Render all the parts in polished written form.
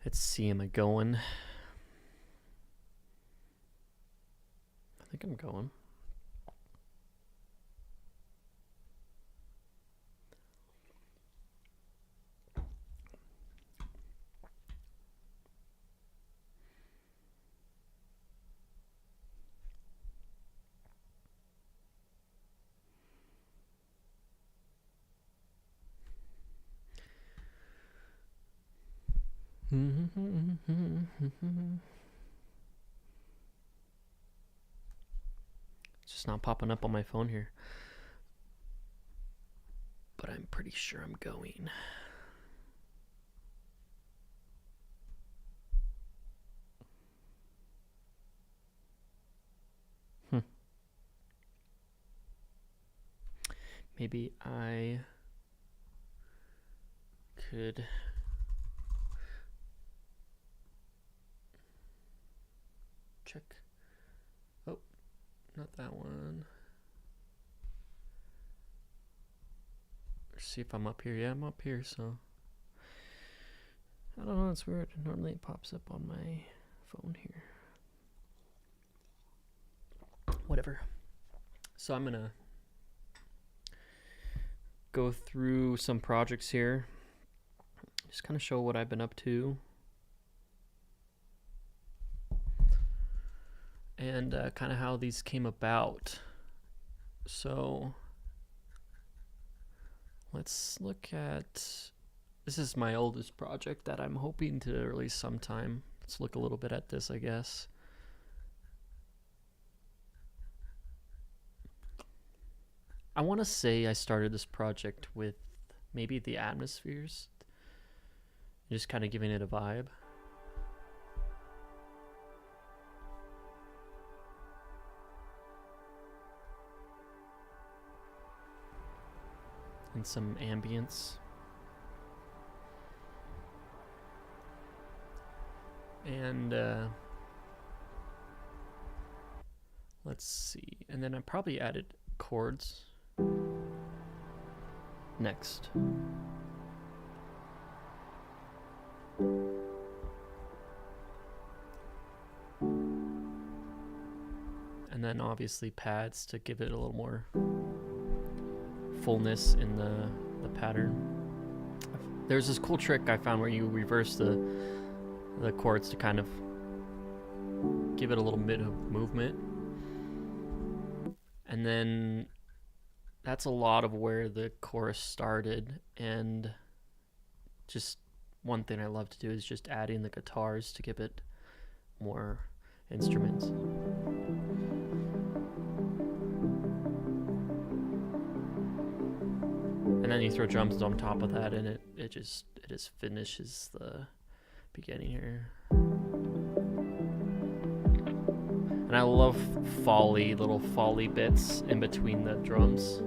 Let's see, am I going? I think I'm going. It's just not popping up on my phone here. But I'm pretty sure I'm going. Maybe I could check. Oh, not that one. Let's see if I'm up here. Yeah, I'm up here, so I don't know, it's weird. Normally it pops up on my phone here. Whatever. So I'm gonna go through some projects here. Just kind of show what I've been up to. And kind of how these came about. So let's look at, this is my oldest project that I'm hoping to release sometime. Let's look a little bit at this, I guess. I want to say I started this project with maybe the atmospheres, just kind of giving it a vibe. And some ambience. And let's see. And then I probably added chords next. And then obviously pads to give it a little more fullness in the pattern. There's this cool trick I found where you reverse the chords to kind of give it a little bit of movement. And then that's a lot of where the chorus started, and just one thing I love to do is just adding the guitars to give it more instruments. And then you throw drums on top of that, and it just finishes the beginning here. And I love little folly bits in between the drums,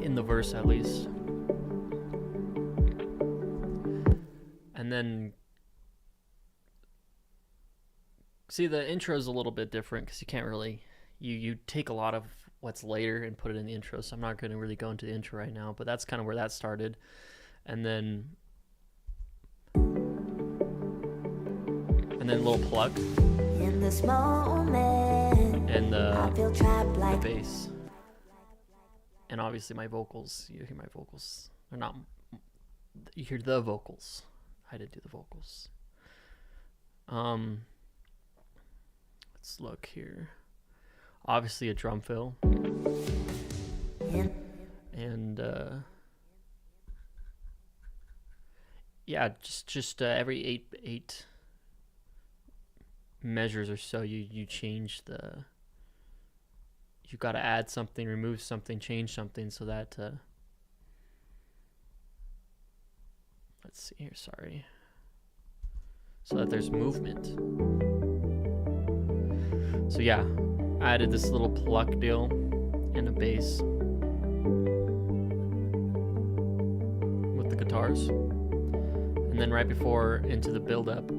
in the verse at least. And then, see, the intro is a little bit different because you can't really, you take a lot of what's later and put it in the intro, so I'm not going to really go into the intro right now, but that's kind of where that started. And then a little plug in this moment, and I feel trapped the like bass, and obviously my vocals. You hear my vocals, or not, you hear the vocals. I did do the vocals. Let's look here. Obviously a drum fill, and yeah, just every eight measures or so, you change the, you got to add something, remove something, change something, so that let's see here, sorry, so that there's movement. So yeah, I added this little pluck deal and a bass with the guitars, and then right before into the build up,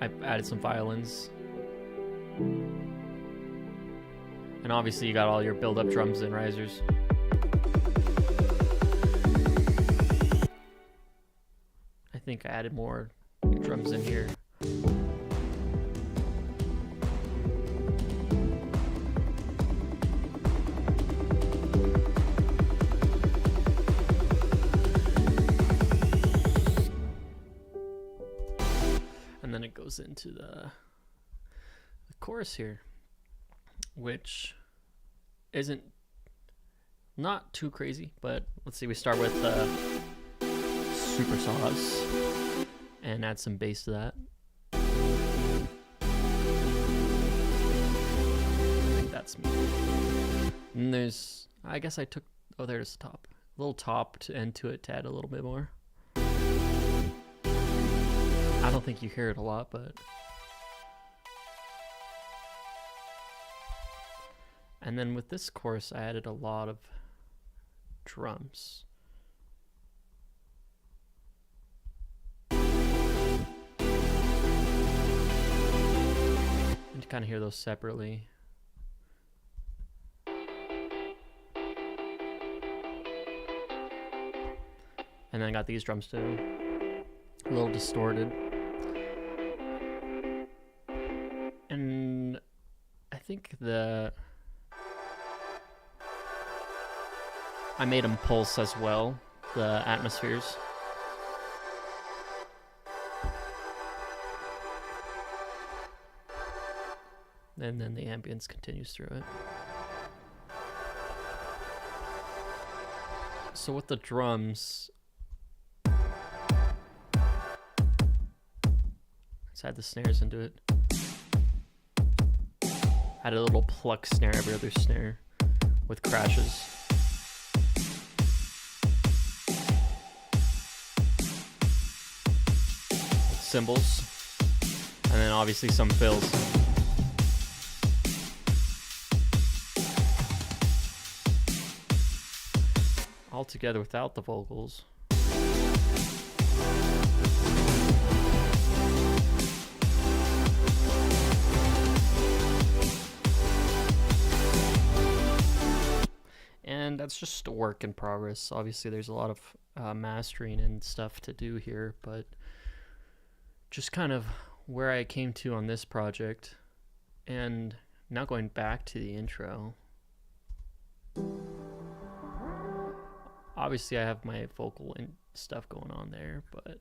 I added some violins. And obviously you got all your build-up drums and risers. I think I added more drums in here. And then it goes into the chorus here, which isn't not too crazy, but let's see, we start with super saws and add some bass to that. I think that's me. And there's, I guess I took, oh, there's the top. A little top to end to it to add a little bit more. I don't think you hear it a lot, but. And then with this chorus, I added a lot of drums. And to kind of hear those separately. And then I got these drums too, a little distorted. And I think I made them pulse as well, the atmospheres. And then the ambience continues through it. So with the drums, let's add the snares into it. Add a little pluck snare every other snare with crashes. Cymbals, and then obviously some fills. All together without the vocals. And that's just a work in progress. Obviously there's a lot of mastering and stuff to do here, but just kind of where I came to on this project. And now going back to the intro, obviously I have my vocal and stuff going on there, but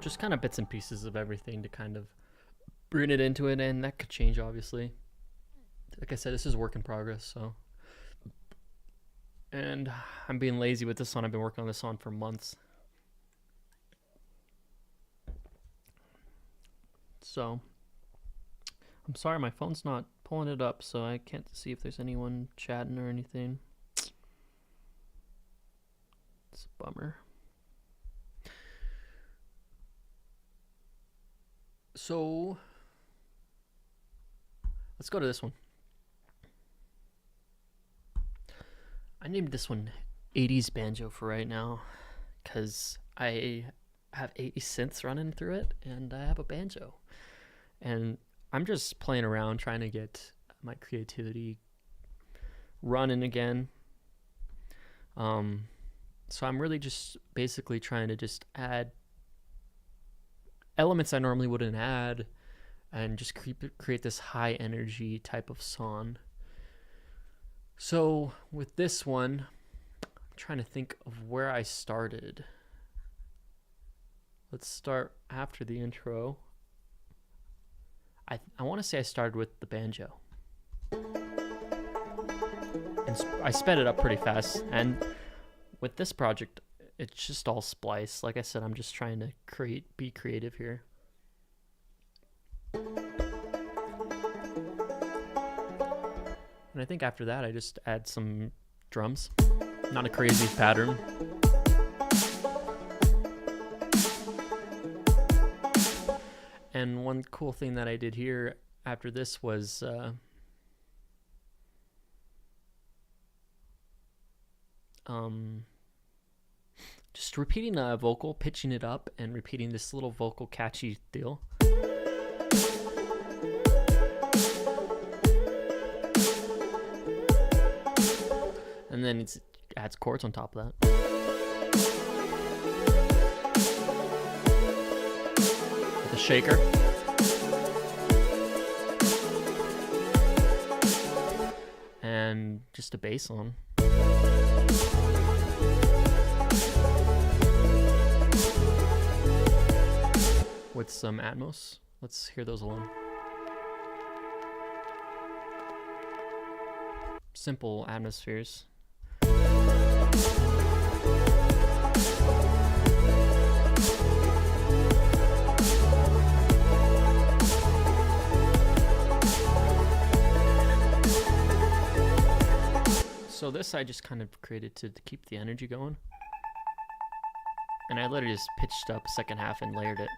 just kind of bits and pieces of everything to kind of bring it into it, and that could change obviously. Like I said, this is a work in progress, so. And I'm being lazy with this one. I've been working on this one for months. So, I'm sorry my phone's not pulling it up, so I can't see if there's anyone chatting or anything. It's a bummer. So, let's go to this one. I named this one 80s Banjo for right now because I have 80 synths running through it and I have a banjo. And I'm just playing around trying to get my creativity running again. So I'm really just basically trying to just add elements I normally wouldn't add and just create this high energy type of song. So with this one, I'm trying to think of where I started. Let's start after the intro. I want to say I started with the banjo. And I sped it up pretty fast. And with this project, it's just all splice. Like I said, I'm just trying to be creative here. And I think after that, I just add some drums. Not a crazy pattern. And one cool thing that I did here after this was just repeating a vocal, pitching it up, and repeating this little vocal catchy deal. And then it adds chords on top of that. With a shaker. And just a bass on. With some Atmos. Let's hear those alone. Simple atmospheres. So this I just kind of created to keep the energy going. And I literally just pitched up second half and layered it.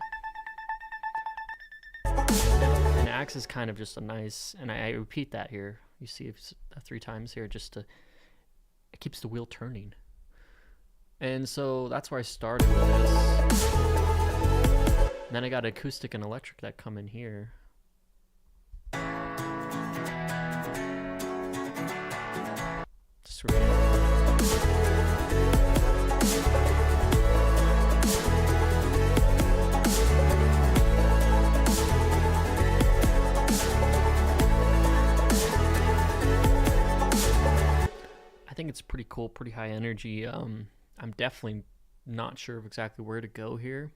And Axe is kind of just a nice, and I repeat that here. You see it's 3 times here just to, it keeps the wheel turning. And so that's where I started with this. And then I got acoustic and electric that come in here. Just I think it's pretty cool, pretty high energy. I'm definitely not sure of exactly where to go here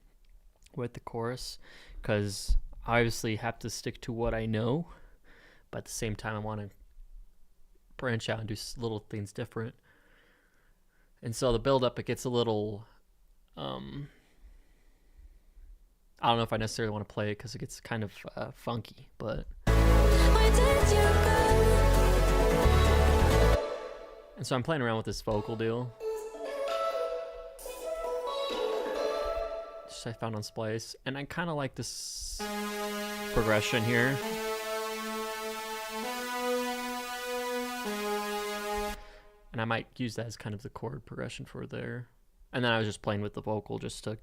with the chorus, because I obviously have to stick to what I know, but at the same time I want to branch out and do little things different. And so the build up, it gets a little I don't know if I necessarily want to play it because it gets kind of funky, but and so I'm playing around with this vocal deal. Just I found on Splice, and I kind of like this progression here. And I might use that as kind of the chord progression for there. And then I was just playing with the vocal just to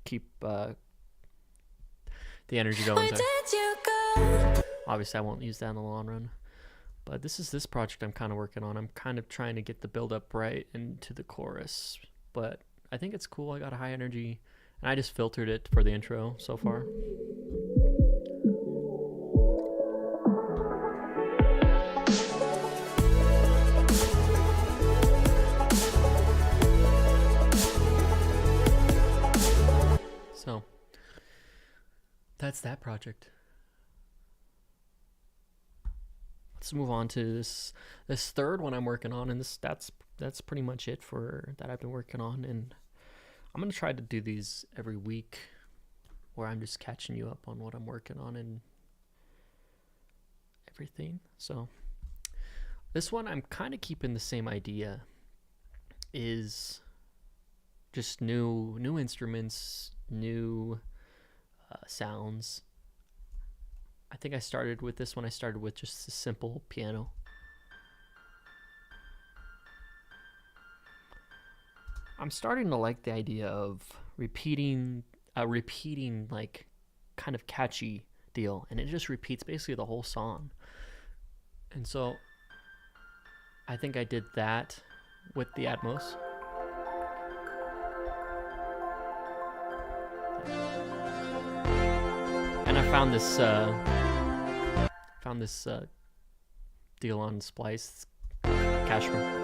keep the energy going there. Obviously I won't use that in the long run. But this is this project I'm kind of working on. I'm kind of trying to get the build up right into the chorus. But I think it's cool. I got a high energy. And I just filtered it for the intro so far. So that's that project. Let's move on to this third one I'm working on, and that's pretty much it for that I've been working on. And I'm gonna try to do these every week, where I'm just catching you up on what I'm working on and everything. So this one I'm kind of keeping the same idea, is just new instruments, new sounds. I think I started with this one. I started with just a simple piano. I'm starting to like the idea of repeating like kind of catchy deal, and it just repeats basically the whole song. And so I think I did that with the Atmos. And I found this deal on Splice, Cashmere.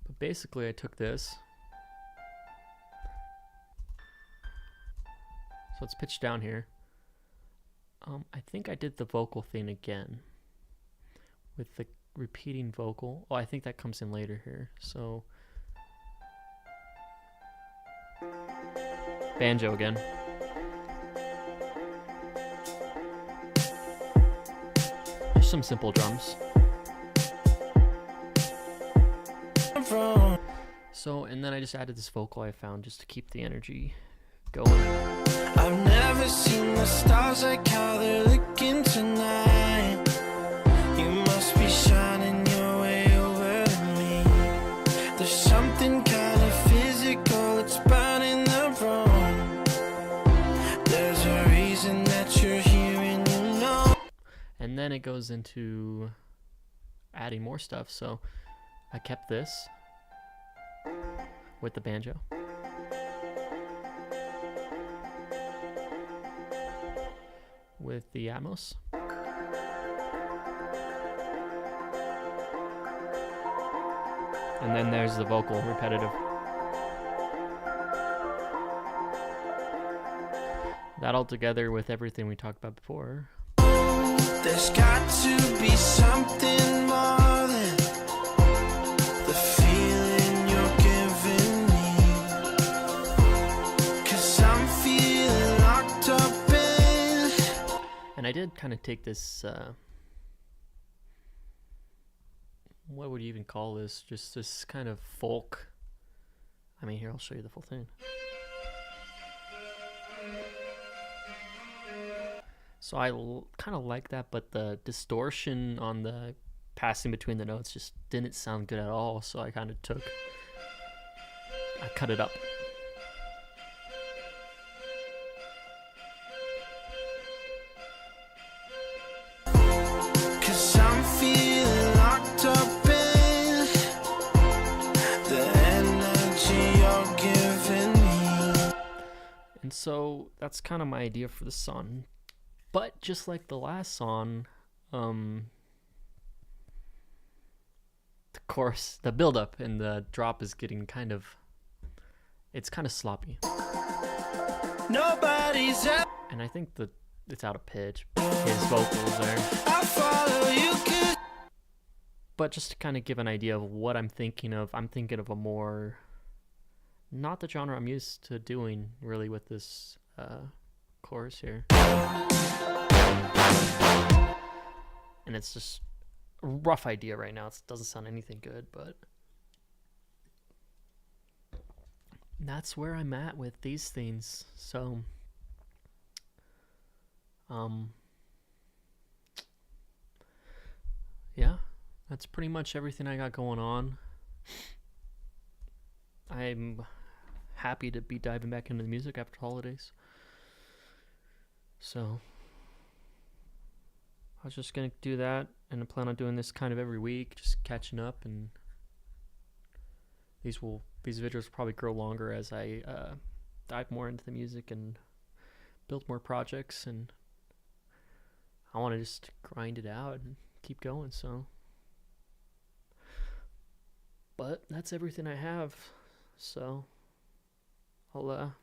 But basically I took this, so it's pitched down here. I think I did the vocal thing again with the repeating vocal. Oh, I think that comes in later here. So banjo again. Just some simple drums. So, and then I just added this vocal I found just to keep the energy going. I've never seen the stars like how they're looking tonight. You must be shining your way over to me. There's something kind of physical, it's burning the room. There's a reason that you're here and you And then it goes into adding more stuff. So I kept this with the banjo. With the Atmos. And then there's the vocal repetitive. That all together with everything we talked about before. There's got to be something more than the feeling you're giving me. 'Cause I'm feeling locked up in. And I did kind of take this, what would you even call this? Just this kind of folk. I mean, here, I'll show you the full thing. So I kind of like that, but the distortion on the passing between the notes just didn't sound good at all. So I kind of I cut it up. Cause I'm feeling locked up in the energy you're giving me. And so that's kind of my idea for the song. But just like the last song, the chorus, the build-up and the drop is getting it's kind of sloppy. Nobody's ever. And I think that it's out of pitch, his vocals there. I follow you 'cause But just to kind of give an idea of what I'm thinking of a more, not the genre I'm used to doing really with this chorus here. And it's just a rough idea right now. It doesn't sound anything good, but that's where I'm at with these things. So, yeah, that's pretty much everything I got going on. I'm happy to be diving back into the music after holidays. So I was just gonna do that, and I plan on doing this kind of every week, just catching up, and these videos will probably grow longer as I dive more into the music and build more projects, and I want to just grind it out and keep going. So, but that's everything I have. So I'll